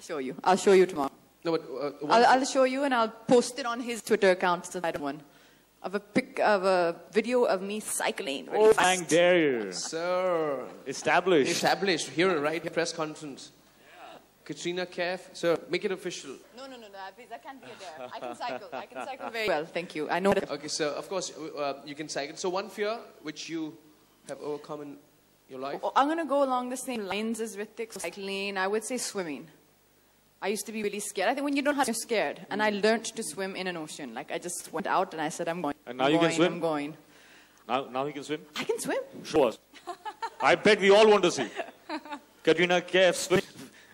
I'll show you. I'll show you tomorrow. No, but I'll show you and I'll post it on his Twitter account. So I don't want of a video of me cycling. Really Bang dare. Sir. Established. Established. Here, right? Here, press conference. Katrina Kaif. Sir, make it official. No. That can't be a dare. I can cycle. I can cycle very well. Thank you. I know that. Okay, so of course you can cycle. So one fear which you have overcome in your life? I'm going to go along the same lines as Ritik. Cycling, I would say swimming. I used to be really scared. I think when you don't have to, you're scared. And I learned to swim in an ocean. Like I just went out and I said, I'm going. And now you can swim? I'm going. Now you can swim? I can swim. Show us. I bet we all want to see. Katrina Kaif swim.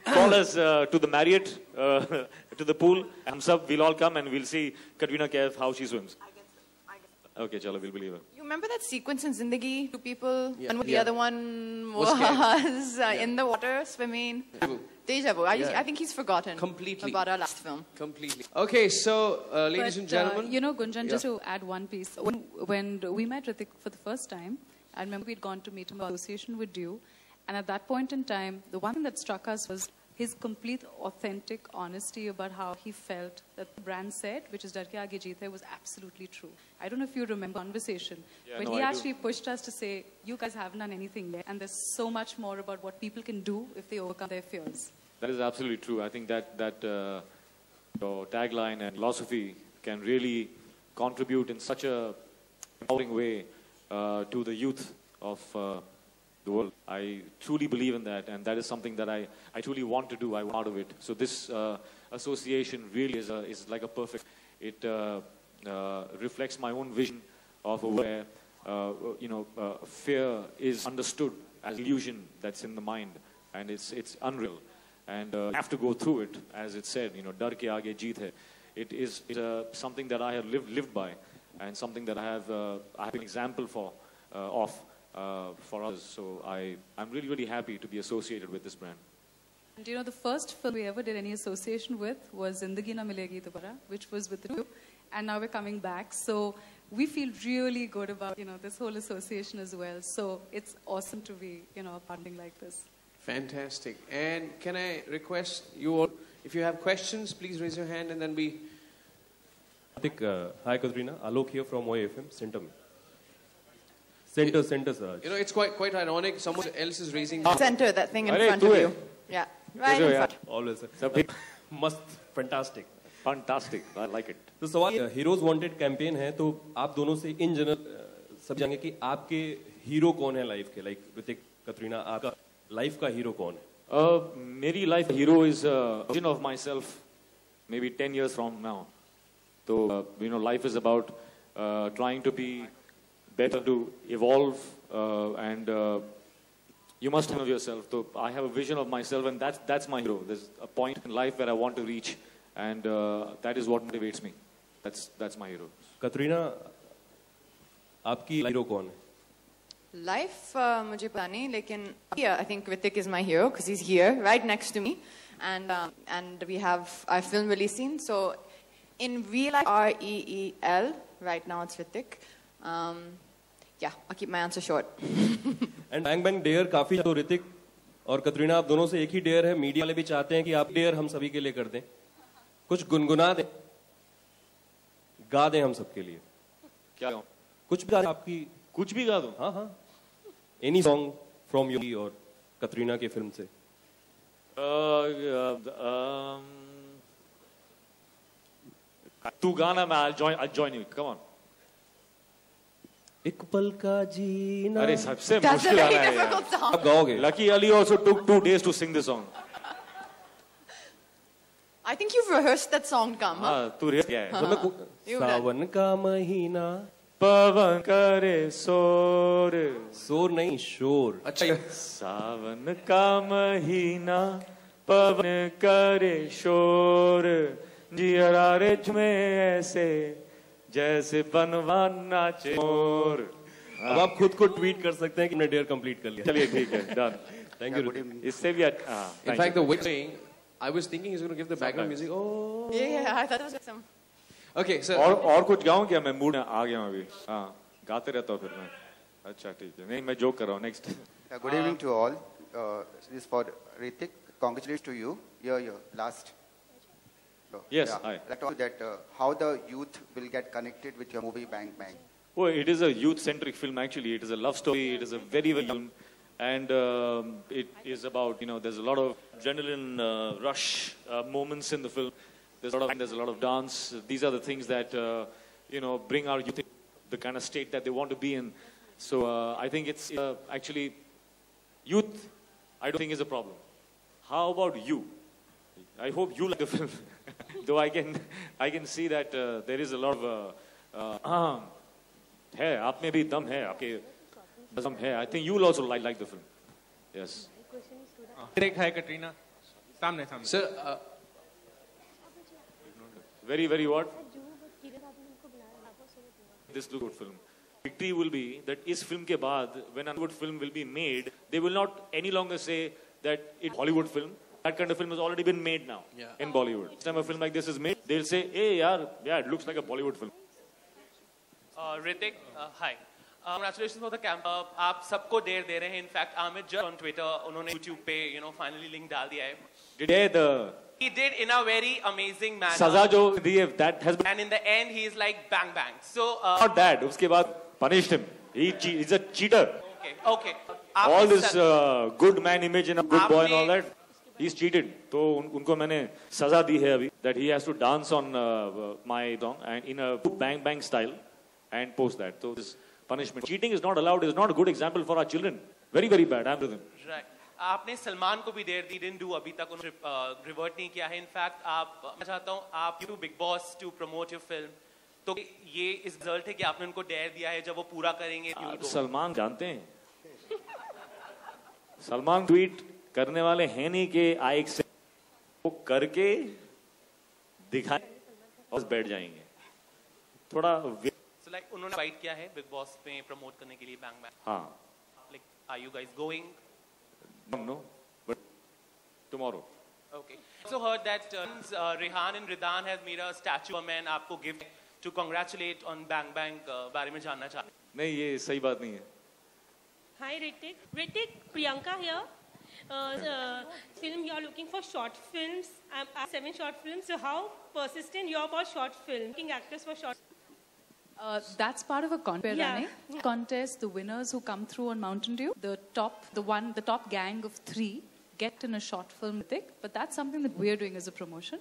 Call us to the Marriott, to the pool. Thumbs up. We'll all come and we'll see Katrina Kaif how she swims. I can swim. Okay, chalo, we'll believe her. You remember that sequence in Zindagi? Two people, Yeah. and the other one Was scared. in the water swimming. Deja vu. I think he's forgotten Completely. about our last film. Completely. Okay, so ladies and gentlemen. You know, Gunjan, just to add one piece. When we met Ritik for the first time, I remember we'd gone to meet him in association with you. And at that point in time, the one thing that struck us was his complete authentic honesty about how he felt that the brand said, which is Dar Ke Aage Jeet Hai, was absolutely true. I don't know if you remember the conversation, but he actually pushed us to say, you guys haven't done anything yet, and there's so much more about what people can do if they overcome their fears. That is absolutely true. I think that your tagline and philosophy can really contribute in such a empowering way to the youth of the world. I truly believe in that, and that is something that I truly want to do. I want out of it. So this association really is like a perfect. It reflects my own vision of where fear is understood as illusion that's in the mind, and it's unreal, and you have to go through it, as it said. Dar ke aage jeet hai. It is something that I have lived by, and something that I have an example for others. So I'm really happy to be associated with this brand. And the first film we ever did any association with was Zindagi Na Milegi Dobara, which was with you, and now we're coming back. So we feel really good about this whole association as well. So it's awesome to be partnering like this. Fantastic. And can I request you all, if you have questions, please raise your hand, and then we. Hi Katrina, Alok here from OAFM, Center. Center, sir. It's quite ironic. Someone else is raising. Center, that thing in front of you. Yeah, right in front. Always. Must, fantastic. Fantastic. I like it. तो सवाल Heroes Wanted campaign है, तो आप दोनों से in general सब जानेंगे कि आपके हीरो कौन है लाइफ के, like Ritik, Katrina, आपका लाइफ का हीरो कौन है? मेरी life hero is a version of myself, maybe 10 years from now. So life is about trying to be better, to evolve, and you must know yourself. So I have a vision of myself, and that's my hero. There's a point in life where I want to reach, and that is what motivates me. That's my hero. Katrina, आपकी hero कौन है? Life, मुझे पता नहीं, लेकिन I think Ritik is my hero because he's here, right next to me, and we have our film releasing. So in real life, REEL, right now it's Ritik. Yeah, I'll keep my answer short. And Bang Bang Dare काफी तो Ritik और Katrina आप दोनों से एक ही dare है. Media वाले भी चाहते हैं कि आप डेयर हम सभी के लिए कर दें. कुछ गुनगुना दें, गा दें हम सबके लिए. क्या गाऊं? कुछ भी गा दें आपकी. कुछ भी गा दूं? हाँ. Any song from you और Katrina के फिल्म से. तू गाना, मैं I'll join you. Come on. एक पल का जीना. अरे सबसे मुश्किल गाना है यार. आप गाओगे? Lucky Ali also took 2 days to sing this song. I think you've rehearsed that song, Kam. हाँ, तू rehearse किया है. सावन का महीना. पवन करे शोर. शोर नहीं, शोर. अच्छा. सावन का महीना, पवन करे शोर, जियरा रे में ऐसे जैसे बनवा नाचे मोर. अब आप खुद को ट्वीट कर सकते हैं कि हमने डेयर कंप्लीट कर लिया. चलिए ठीक है, डन. Thank you. इससे भी In fact, the way saying, I was thinking he's going to give the background music. Oh. Yeah, I thought it was some. Okay, so. और कुछ गाऊं क्या? मैं मूड में आ गया हूं अभी. हाँ, गाते रहता हूँ फिर मैं. अच्छा ठीक है. नहीं, मैं जोक कर रहा हूँ. Next. Good evening to all. This is for Ritik. congratulations to you. Your last. Yes, yeah. hi. I'd like to ask that how the youth will get connected with your movie Bang Bang. Well, it is a youth-centric film, actually. It is a love story. It is a very, very film. And it is about, there's a lot of adrenaline rush moments in the film. There's a lot of dance. These are the things that, bring our youth in the kind of state that they want to be in. So I think it's actually, youth, I don't think is a problem. How about you? I hope you like the film. Though I can see that there is a lot of, है आप में भी दम है आपके दम है I think you will also like the film. Yes. Hi, Katrina. सामने. Sir, very, very what? This looks good film. Victory will be that इस film के बाद when a good film will be made, they will not any longer say that it's Hollywood film. That kind of film has already been made now in Bollywood. Next time a film like this is made, they'll say, hey, yeah, it looks like a Bollywood film. Ritik, hi. Congratulations for the camp. आप सबको dare दे रहे हैं. In fact, Amit just on Twitter, उन्होंने YouTube पे, finally link डाल दिया है. He did in a very amazing manner. सजा जो दी है, that has been. And in the end, he is like bang bang. So. Not that. उसके बाद punished him. He's a cheater. Okay. All this good man image and a good boy and all that. He's cheated. तो उनको मैंने सजा दी है अभी. That he has to dance on my song and in a bang bang style. And post that. So this punishment. Cheating is not allowed. It's not a good example for our children. Very, very bad. I'm with him. Right. आपने सलमान को भी देर दी. Didn't do अभी तक उन्होंने revert नहीं किया है. In fact, मैं चाहता हूँ आप you Big Boss to promote your film. तो ये इस result है कि आपने उनको डेयर दिया है जब वो पूरा करेंगे. सलमान जानते हैं. सलमान ट्वीट करने वाले हैं नहीं कि आइक से वो करके दिखाए और बैठ जाएंगे. थोड़ा So like उन्होंने invite किया है Big Boss पे promote करने के लिए Bang Bang. हाँ. Like are you guys going? No, but tomorrow. Okay. Also heard that Rehan and Ridan has made a statue of a man आपको give to congratulate on Bang Bang बारे में जानना चाहते. नहीं ये सही बात नहीं है. Hi Ritik, Priyanka here. Film you are looking for short films. I'm 7 short films. So how persistent you are about short film? Looking actors for short. That's part of a contest. Yeah. Contest. The winners who come through on Mountain Dew, the top gang of 3 get in a short film. But that's something that we're doing as a promotion.